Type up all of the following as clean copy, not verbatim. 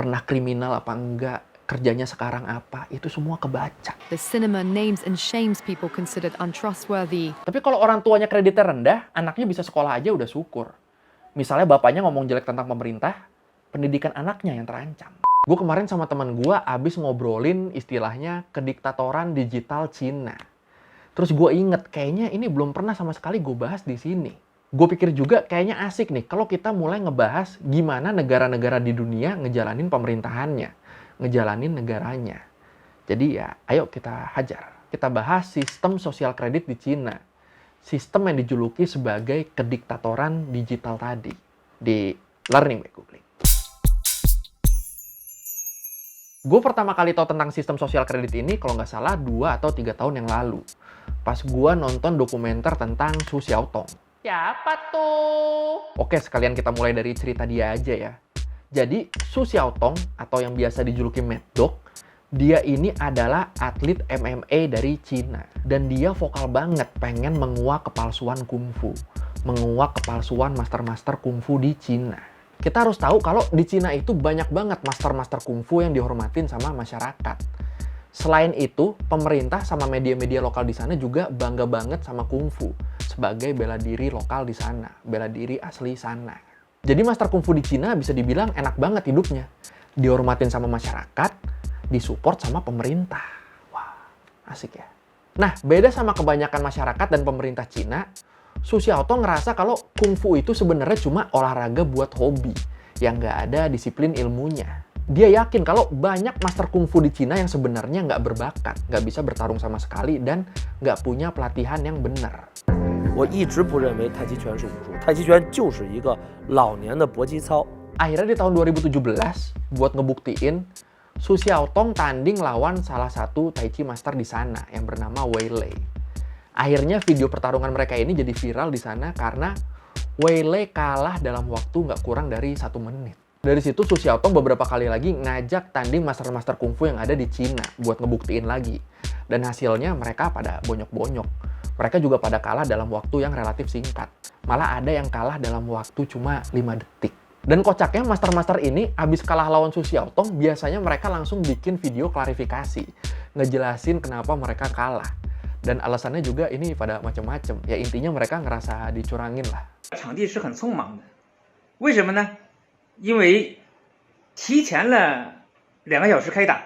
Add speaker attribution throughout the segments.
Speaker 1: pernah kriminal apa enggak, kerjanya sekarang apa, itu semua kebaca.
Speaker 2: The cinema names and shames people considered untrustworthy.
Speaker 1: Tapi kalau orang tuanya kreditnya rendah, anaknya bisa sekolah aja udah syukur. Misalnya bapaknya ngomong jelek tentang pemerintah, pendidikan anaknya yang terancam. Gue kemarin sama teman gue abis ngobrolin istilahnya kediktatoran digital Cina. Terus gue inget, kayaknya ini belum pernah sama sekali gue bahas di sini. Gue pikir juga kayaknya asik nih kalau kita mulai ngebahas gimana negara-negara di dunia ngejalanin pemerintahannya, ngejalanin negaranya. Jadi ya, ayo kita hajar. Kita bahas sistem sosial kredit di Cina. Sistem yang dijuluki sebagai kediktatoran digital tadi. Di Learning by Googling. Gue pertama kali tahu tentang sistem sosial kredit ini kalau nggak salah 2 atau 3 tahun yang lalu. Pas gue nonton dokumenter tentang Su Xiaotong. Siapa tuh? Oke, sekalian kita mulai dari cerita dia aja ya. Jadi, Su Xiaotong atau yang biasa dijuluki Mad Dog, dia ini adalah atlet MMA dari Cina. Dan dia vokal banget pengen menguak kepalsuan kungfu. Menguak kepalsuan master-master kungfu di Cina. Kita harus tahu kalau di Cina itu banyak banget master-master kungfu yang dihormatin sama masyarakat. Selain itu, pemerintah sama media-media lokal di sana juga bangga banget sama kungfu sebagai bela diri lokal di sana, bela diri asli sana. Jadi master kungfu di Cina bisa dibilang enak banget hidupnya. Dihormatin sama masyarakat, disupport sama pemerintah. Wah, asik ya. Nah, beda sama kebanyakan masyarakat dan pemerintah Cina, Su Xiaotong ngerasa kalau kungfu itu sebenarnya cuma olahraga buat hobi, yang nggak ada disiplin ilmunya. Dia yakin kalau banyak master kungfu di Cina yang sebenarnya nggak berbakat, nggak bisa bertarung sama sekali, dan nggak punya pelatihan yang benar.
Speaker 3: 我一直不认为太极拳是武术，太极拳就是一个老年的搏击操。
Speaker 1: Akhirnya di tahun 2017, buat ngebuktiin, Su Xiaotong tanding lawan salah satu Tai Chi master di sana yang bernama Wei Lei. Akhirnya video pertarungan mereka ini jadi viral di sana karena Wei Lei kalah dalam waktu nggak kurang dari 1 menit. Dari situ Su Xiaotong beberapa kali lagi ngajak tanding master-master kungfu yang ada di Cina buat ngebuktiin lagi. Dan hasilnya mereka pada bonyok-bonyok. Mereka juga pada kalah dalam waktu yang relatif singkat. Malah ada yang kalah dalam waktu cuma 5 detik. Dan kocaknya master-master ini abis kalah lawan Su Xiaotong, biasanya mereka langsung bikin video klarifikasi. Ngejelasin kenapa mereka kalah. Dan alasannya juga ini pada macem-macem. Ya intinya mereka ngerasa dicurangin lah.
Speaker 4: 场地是很匆忙的，为什么呢？因为提前了2个小时开打，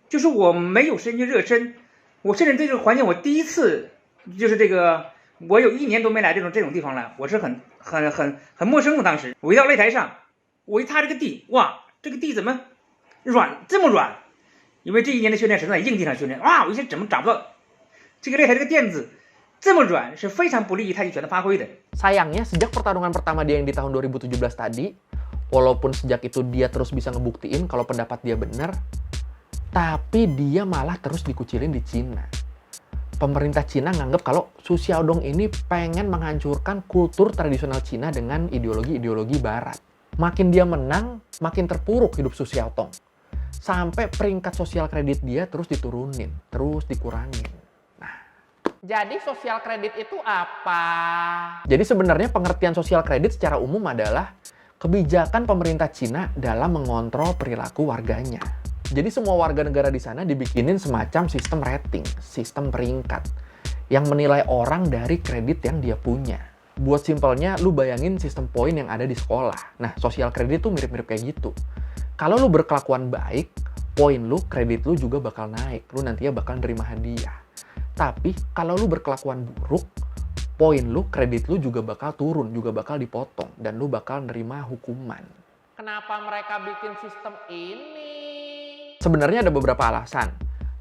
Speaker 4: 就是我没有时间去热身，我甚至对这个环境我第一次，就是这个我有1年都没来这种地方了，我是很陌生的。当时我一到擂台上，我一踏这个地，哇，这个地怎么软这么软？因为这1年的训练是在硬地上训练，哇，我一下怎么找不到这个擂台这个垫子。 这么软是非常不利于太极拳的发挥的。
Speaker 1: Sayangnya sejak pertarungan pertama dia yang di tahun 2017 tadi, walaupun sejak itu dia terus bisa ngebuktiin kalau pendapat dia benar, tapi dia malah terus dikucilin di Cina. Pemerintah Cina nganggep kalau Su Xiaodong ini pengen menghancurkan kultur tradisional Cina dengan ideologi-ideologi barat. Makin dia menang, makin terpuruk hidup Su Xiaotong. Sampai peringkat sosial kredit dia terus diturunin, terus dikurangin. Jadi sosial kredit itu apa? Jadi sebenarnya pengertian sosial kredit secara umum adalah kebijakan pemerintah Cina dalam mengontrol perilaku warganya. Jadi semua warga negara di sana dibikinin semacam sistem rating, sistem peringkat, yang menilai orang dari kredit yang dia punya. Buat simpelnya, lu bayangin sistem poin yang ada di sekolah. Nah, sosial kredit tuh mirip-mirip kayak gitu. Kalau lu berkelakuan baik, poin lu, kredit lu juga bakal naik. Lu nantinya bakal nerima hadiah. Tapi kalau lu berkelakuan buruk, poin lu, kredit lu juga bakal turun, juga bakal dipotong, dan lu bakal nerima hukuman. Kenapa mereka bikin sistem ini? Sebenarnya ada beberapa alasan.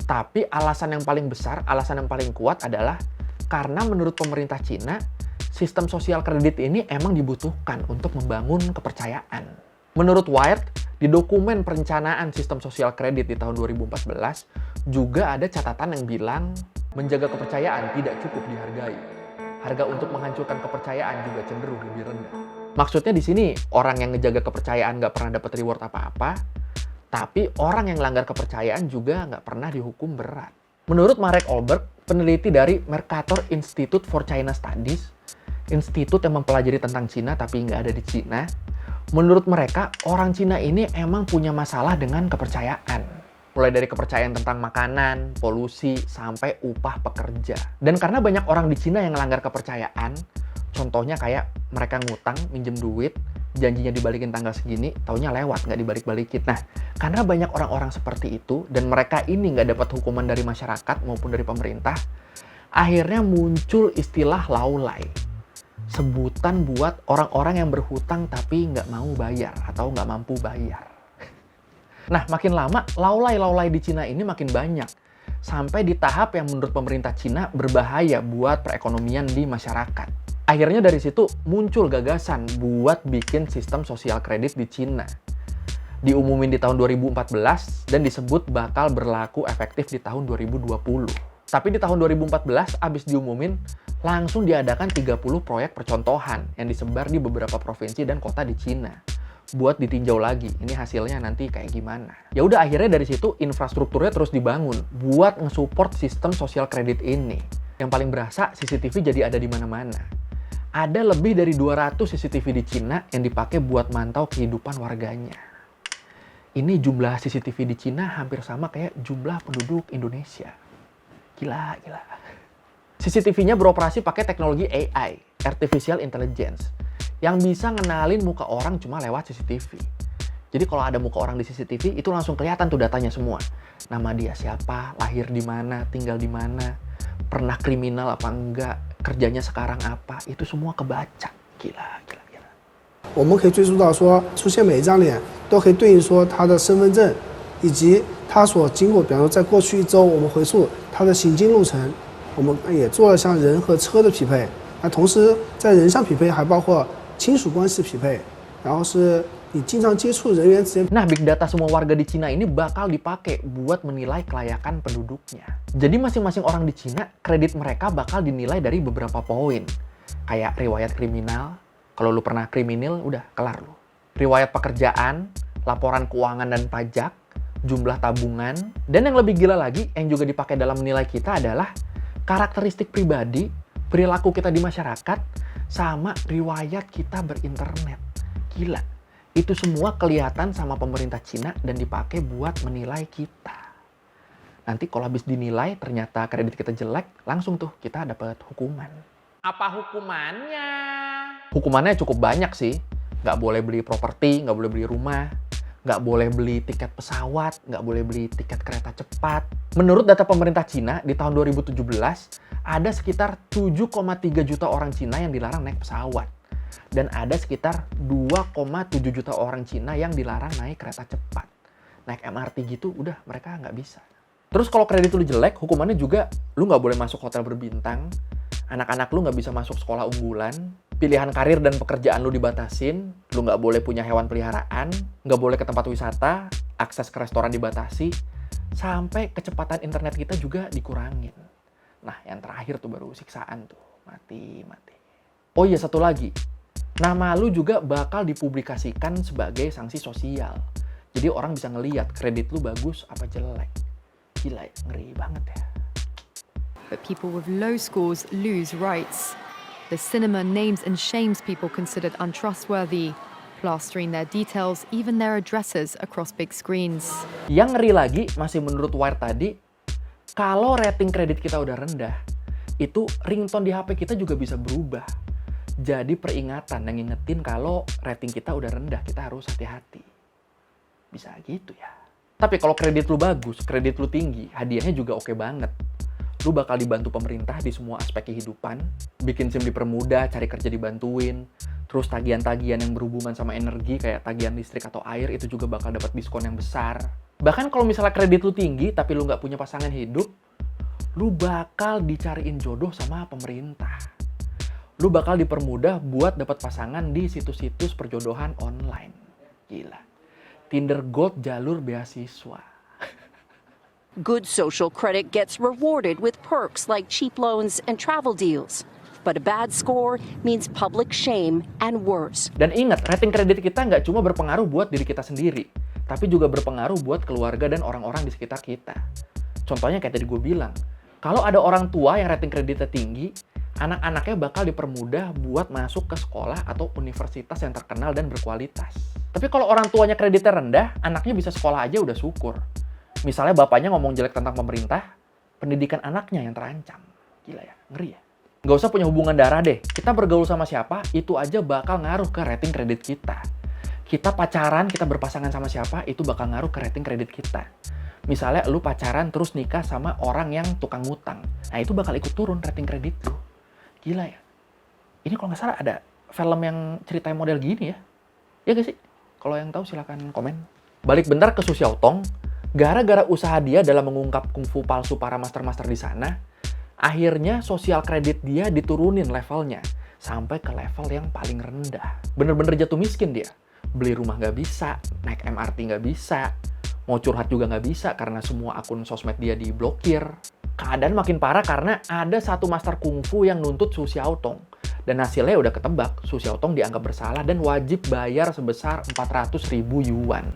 Speaker 1: Tapi alasan yang paling besar, alasan yang paling kuat adalah karena menurut pemerintah Cina, sistem sosial kredit ini emang dibutuhkan untuk membangun kepercayaan. Menurut Wired, di dokumen perencanaan sistem sosial kredit di tahun 2014, juga ada catatan yang bilang menjaga kepercayaan tidak cukup dihargai. Harga untuk menghancurkan kepercayaan juga cenderung lebih rendah. Maksudnya di sini orang yang ngejaga kepercayaan nggak pernah dapat reward apa-apa, tapi orang yang langgar kepercayaan juga nggak pernah dihukum berat. Menurut Marek Olberg, peneliti dari Mercator Institute for China Studies, institut yang mempelajari tentang Cina tapi nggak ada di Cina, Menurut mereka, orang Cina ini emang punya masalah dengan kepercayaan. Mulai dari kepercayaan tentang makanan, polusi, sampai upah pekerja. Dan karena banyak orang di Cina yang melanggar kepercayaan, contohnya kayak mereka ngutang, minjem duit, janjinya dibalikin tanggal segini, taunya lewat, nggak dibalik-balikin. Nah, karena banyak orang-orang seperti itu, dan mereka ini nggak dapat hukuman dari masyarakat maupun dari pemerintah, akhirnya muncul istilah laulai. Sebutan buat orang-orang yang berhutang tapi nggak mau bayar atau nggak mampu bayar. Nah, makin lama laulai-laulai di Cina ini makin banyak. Sampai di tahap yang menurut pemerintah Cina berbahaya buat perekonomian di masyarakat. Akhirnya dari situ muncul gagasan buat bikin sistem sosial kredit di Cina. Diumumin di tahun 2014 dan disebut bakal berlaku efektif di tahun 2020. Tapi di tahun 2014 abis diumumin, langsung diadakan 30 proyek percontohan yang disebar di beberapa provinsi dan kota di Cina. Buat ditinjau lagi, ini hasilnya nanti kayak gimana. Ya udah akhirnya dari situ infrastrukturnya terus dibangun buat nge-support sistem sosial kredit ini. Yang paling berasa, CCTV jadi ada di mana-mana. Ada lebih dari 200 CCTV di Cina yang dipakai buat mantau kehidupan warganya. Ini jumlah CCTV di Cina hampir sama kayak jumlah penduduk Indonesia. Gila. CCTV-nya beroperasi pakai teknologi AI, Artificial Intelligence, yang bisa ngenalin muka orang cuma lewat CCTV. Jadi kalau ada muka orang di CCTV, itu langsung kelihatan tuh datanya semua. Nama dia siapa, lahir di mana, tinggal di mana, pernah kriminal apa enggak, kerjanya sekarang apa, itu semua kebaca. Gila.
Speaker 5: 我们可以追溯到说，出现每一张脸都可以对应说他的身份证，以及他所经过，比方说在过去1周，我们回溯他的行经路程，我们也做了像人和车的匹配。那同时在人上匹配，还包括亲属关系匹配，然后是你经常接触人员之间。
Speaker 1: Nah, big data semua warga di Cina ini bakal dipakai buat menilai kelayakan penduduknya. Jadi masing-masing orang di Cina, kredit mereka bakal dinilai dari beberapa poin. Kayak riwayat kriminal, kalau lu pernah kriminal, udah kelar lu. Riwayat pekerjaan, laporan keuangan dan pajak, jumlah tabungan, dan yang lebih gila lagi, yang juga dipakai dalam menilai kita adalah karakteristik pribadi, perilaku kita di masyarakat, sama riwayat kita berinternet. Gila. Itu semua kelihatan sama pemerintah Cina dan dipakai buat menilai kita. Nanti kalau habis dinilai ternyata kredit kita jelek, langsung tuh kita dapat hukuman. Apa hukumannya? Hukumannya cukup banyak sih. Nggak boleh beli properti, nggak boleh beli rumah, nggak boleh beli tiket pesawat, nggak boleh beli tiket kereta cepat. Menurut data pemerintah Cina, di tahun 2017, ada sekitar 7,3 juta orang Cina yang dilarang naik pesawat. Dan ada sekitar 2,7 juta orang Cina yang dilarang naik kereta cepat. Naik MRT gitu, udah mereka nggak bisa. Terus kalau kredit lu jelek, hukumannya juga lu nggak boleh masuk hotel berbintang, anak-anak lu nggak bisa masuk sekolah unggulan, pilihan karir dan pekerjaan lu dibatasin, lu nggak boleh punya hewan peliharaan, nggak boleh ke tempat wisata, akses ke restoran dibatasi, sampai kecepatan internet kita juga dikurangin. Nah, yang terakhir tuh baru siksaan tuh, mati. Oh iya, satu lagi. Nama lu juga bakal dipublikasikan sebagai sanksi sosial. Jadi orang bisa ngeliat kredit lu bagus apa jelek. Gila ya, ngeri banget ya.
Speaker 2: But people with low scores lose rights. The cinema names and shames people considered untrustworthy, plastering their details, even their addresses across big screens.
Speaker 1: Yang ngeri lagi, masih menurut Wire tadi, kalau rating kredit kita udah rendah, itu ringtone di HP kita juga bisa berubah. Jadi peringatan yang ngingetin kalau rating kita udah rendah, kita harus hati-hati. Bisa gitu ya. Tapi kalau kredit lu bagus, kredit lu tinggi, hadiahnya juga oke banget. Lu bakal dibantu pemerintah di semua aspek kehidupan, bikin SIM dipermudah, cari kerja dibantuin, terus tagihan-tagihan yang berhubungan sama energi kayak tagihan listrik atau air itu juga bakal dapat diskon yang besar. Bahkan kalau misalnya kredit lu tinggi tapi lu nggak punya pasangan hidup, lu bakal dicariin jodoh sama pemerintah. Lu bakal dipermudah buat dapat pasangan di situs-situs perjodohan online. Gila. Tinder Gold jalur beasiswa.
Speaker 6: Good social credit gets rewarded with perks like cheap loans and travel deals. But a bad score means public shame and worse.
Speaker 1: Dan ingat, rating kredit kita nggak cuma berpengaruh buat diri kita sendiri, tapi juga berpengaruh buat keluarga dan orang-orang di sekitar kita. Contohnya kayak tadi gue bilang, kalau ada orang tua yang rating kreditnya tinggi, anak-anaknya bakal dipermudah buat masuk ke sekolah atau universitas yang terkenal dan berkualitas. Tapi kalau orang tuanya kreditnya rendah, anaknya bisa sekolah aja udah syukur. Misalnya bapaknya ngomong jelek tentang pemerintah, pendidikan anaknya yang terancam. Gila ya, ngeri ya. Nggak usah punya hubungan darah deh. Kita bergaul sama siapa, itu aja bakal ngaruh ke rating kredit kita. Kita pacaran, kita berpasangan sama siapa, itu bakal ngaruh ke rating kredit kita. Misalnya lu pacaran terus nikah sama orang yang tukang ngutang. Nah itu bakal ikut turun rating kredit lu. Gila ya. Ini kalau nggak salah ada film yang ceritain model gini ya. Ya gak sih? Kalau yang tahu silakan komen. Balik bentar ke Su Xiaotong. Gara-gara usaha dia dalam mengungkap kungfu palsu para master-master di sana, akhirnya sosial kredit dia diturunin levelnya. Sampai ke level yang paling rendah. Bener-bener jatuh miskin dia. Beli rumah nggak bisa, naik MRT nggak bisa, mau curhat juga nggak bisa karena semua akun sosmed dia diblokir. Keadaan makin parah karena ada satu master kungfu yang nuntut Su Xiaotong. Dan hasilnya udah ketebak, Su Xiaotong dianggap bersalah dan wajib bayar sebesar 400.000 yuan.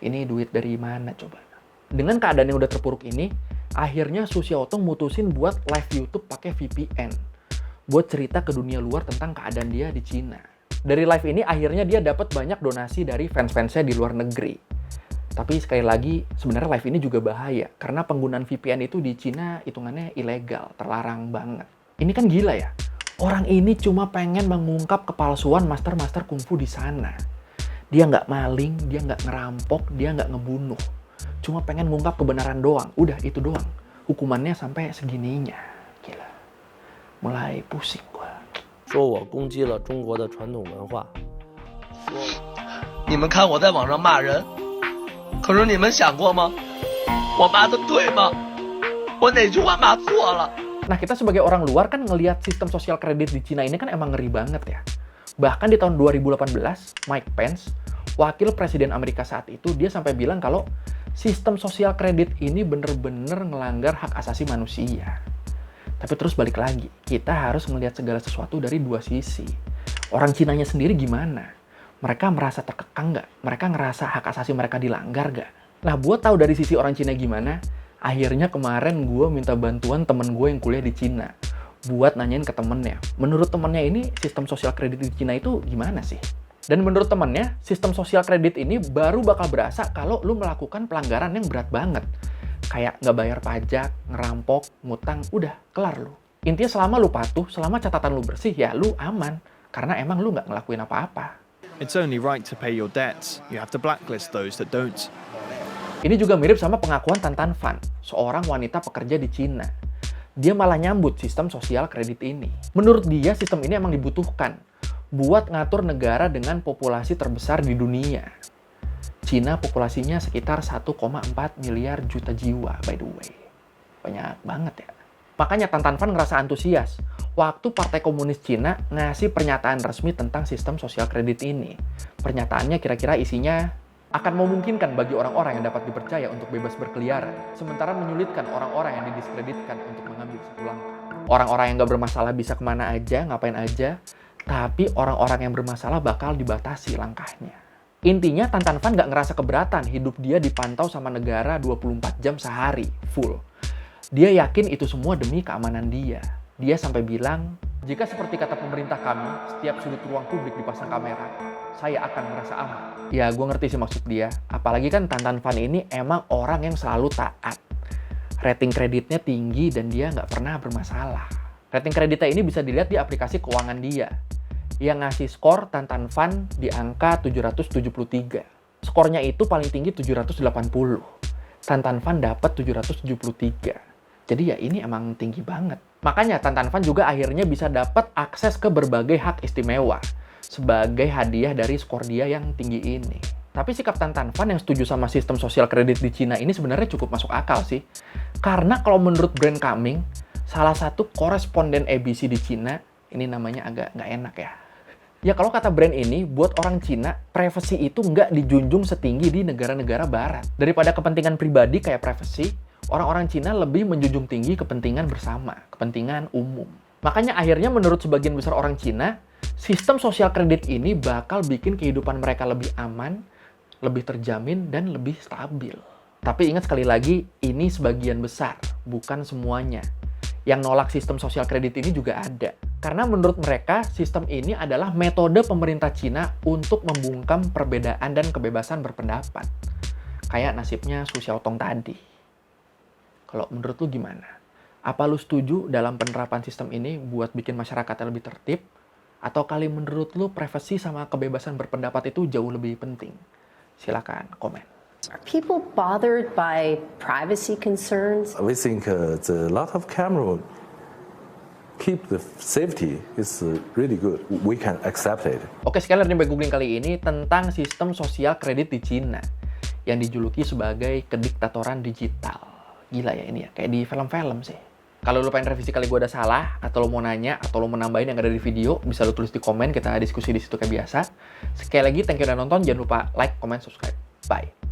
Speaker 1: Ini duit dari mana coba? Dengan keadaan yang udah terpuruk ini, akhirnya Su Xiaotong mutusin buat live YouTube pakai VPN. Buat cerita ke dunia luar tentang keadaan dia di Cina. Dari live ini akhirnya dia dapat banyak donasi dari fans-fansnya di luar negeri. Tapi sekali lagi, sebenarnya live ini juga bahaya. Karena penggunaan VPN itu di Cina hitungannya ilegal, terlarang banget. Ini kan gila ya. Orang ini cuma pengen mengungkap kepalsuan master-master kungfu di sana. Dia nggak maling, dia nggak ngerampok, dia nggak ngebunuh. Cuma pengen mengungkap kebenaran doang. Udah, itu doang. Hukumannya sampai segininya. Gila. Mulai pusing gua.
Speaker 3: 说我攻击了中国的传统文化。
Speaker 7: 你们看我在网上骂人，可是你们想过吗？我骂的对吗？我哪句话骂错了？
Speaker 1: Nah, kita sebagai orang luar kan ngelihat sistem sosial kredit di Cina ini kan emang ngeri banget ya. Bahkan di tahun 2018, Mike Pence, wakil presiden Amerika saat itu, dia sampai bilang kalau sistem sosial kredit ini bener-bener ngelanggar hak asasi manusia. Tapi terus balik lagi, kita harus melihat segala sesuatu dari dua sisi. Orang Cinanya sendiri gimana? Mereka merasa terkekang nggak? Mereka ngerasa hak asasi mereka dilanggar nggak? Nah, buat tahu dari sisi orang Cina gimana, akhirnya kemarin gue minta bantuan temen gue yang kuliah di Cina. Buat nanyain ke temennya. Menurut temennya ini, sistem sosial kredit di Cina itu gimana sih? Dan menurut temennya, sistem sosial kredit ini baru bakal berasa kalau lu melakukan pelanggaran yang berat banget. Kayak nggak bayar pajak, ngerampok, ngutang, udah, kelar lu. Intinya selama lu patuh, selama catatan lu bersih, ya lu aman. Karena emang lu nggak ngelakuin apa-apa.
Speaker 8: It's only right to pay your debts. You have to blacklist those that don't.
Speaker 1: Ini juga mirip sama pengakuan Tan Tan Fan, seorang wanita pekerja di Cina. Dia malah nyambut sistem sosial kredit ini. Menurut dia, sistem ini emang dibutuhkan buat ngatur negara dengan populasi terbesar di dunia. Cina populasinya sekitar 1,4 miliar juta jiwa, by the way. Banyak banget ya. Makanya Tan Tan Fan ngerasa antusias waktu Partai Komunis Cina ngasih pernyataan resmi tentang sistem sosial kredit ini. Pernyataannya kira-kira isinya akan memungkinkan bagi orang-orang yang dapat dipercaya untuk bebas berkeliaran, sementara menyulitkan orang-orang yang didiskreditkan untuk mengambil satu langkah. Orang-orang yang nggak bermasalah bisa kemana aja, ngapain aja, tapi orang-orang yang bermasalah bakal dibatasi langkahnya. Intinya, Tan Tan Fan nggak ngerasa keberatan hidup dia dipantau sama negara 24 jam sehari, full. Dia yakin itu semua demi keamanan dia. Dia sampai bilang, jika seperti kata pemerintah kami, setiap sudut ruang publik dipasang kamera, saya akan merasa aman. Ya, gue ngerti sih maksud dia. Apalagi kan Tan Tan Fan ini emang orang yang selalu taat. Rating kreditnya tinggi dan dia nggak pernah bermasalah. Rating kreditnya ini bisa dilihat di aplikasi keuangan dia. Yang ngasih skor Tan Tan Fan di angka 773. Skornya itu paling tinggi 780. Tan Tan Fan dapat 773. Jadi ya ini emang tinggi banget. Makanya Tan Tan Fan juga akhirnya bisa dapat akses ke berbagai hak istimewa sebagai hadiah dari skor dia yang tinggi ini. Tapi sikap Tan Tan Fan yang setuju sama sistem sosial kredit di Cina ini sebenarnya cukup masuk akal sih. Karena kalau menurut Brand Coming, salah satu koresponden ABC di Cina, ini namanya agak nggak enak ya. Ya kalau kata brand ini, buat orang Cina, privasi itu nggak dijunjung setinggi di negara-negara barat. Daripada kepentingan pribadi kayak privasi, orang-orang Cina lebih menjunjung tinggi kepentingan bersama, kepentingan umum. Makanya akhirnya menurut sebagian besar orang Cina, sistem sosial kredit ini bakal bikin kehidupan mereka lebih aman, lebih terjamin, dan lebih stabil. Tapi ingat sekali lagi, ini sebagian besar, bukan semuanya. yang nolak sistem sosial kredit ini juga ada. Karena menurut mereka, sistem ini adalah metode pemerintah Cina untuk membungkam perbedaan dan kebebasan berpendapat. Kayak nasibnya Su Xiaotong tadi. Kalau menurut lu gimana? Apa lu setuju dalam penerapan sistem ini buat bikin masyarakatnya lebih tertib? Atau kali menurut lu privasi sama kebebasan berpendapat itu jauh lebih penting? Silakan komen.
Speaker 9: Are people bothered by privacy concerns?
Speaker 10: We think the lot of camera keep the safety is really good. We can accept it.
Speaker 1: Oke, sekian learning by googling kali ini tentang sistem sosial kredit di Cina yang dijuluki sebagai kediktatoran digital. Gila ya ini ya, kayak di film-film sih. Kalau lu pengen revisi kali gue ada salah, atau lu mau nanya, atau lu mau nambahin yang ada di video, bisa lu tulis di komen, kita diskusi di situ kayak biasa. Sekali lagi, thank you udah nonton, jangan lupa like, comment, subscribe. Bye.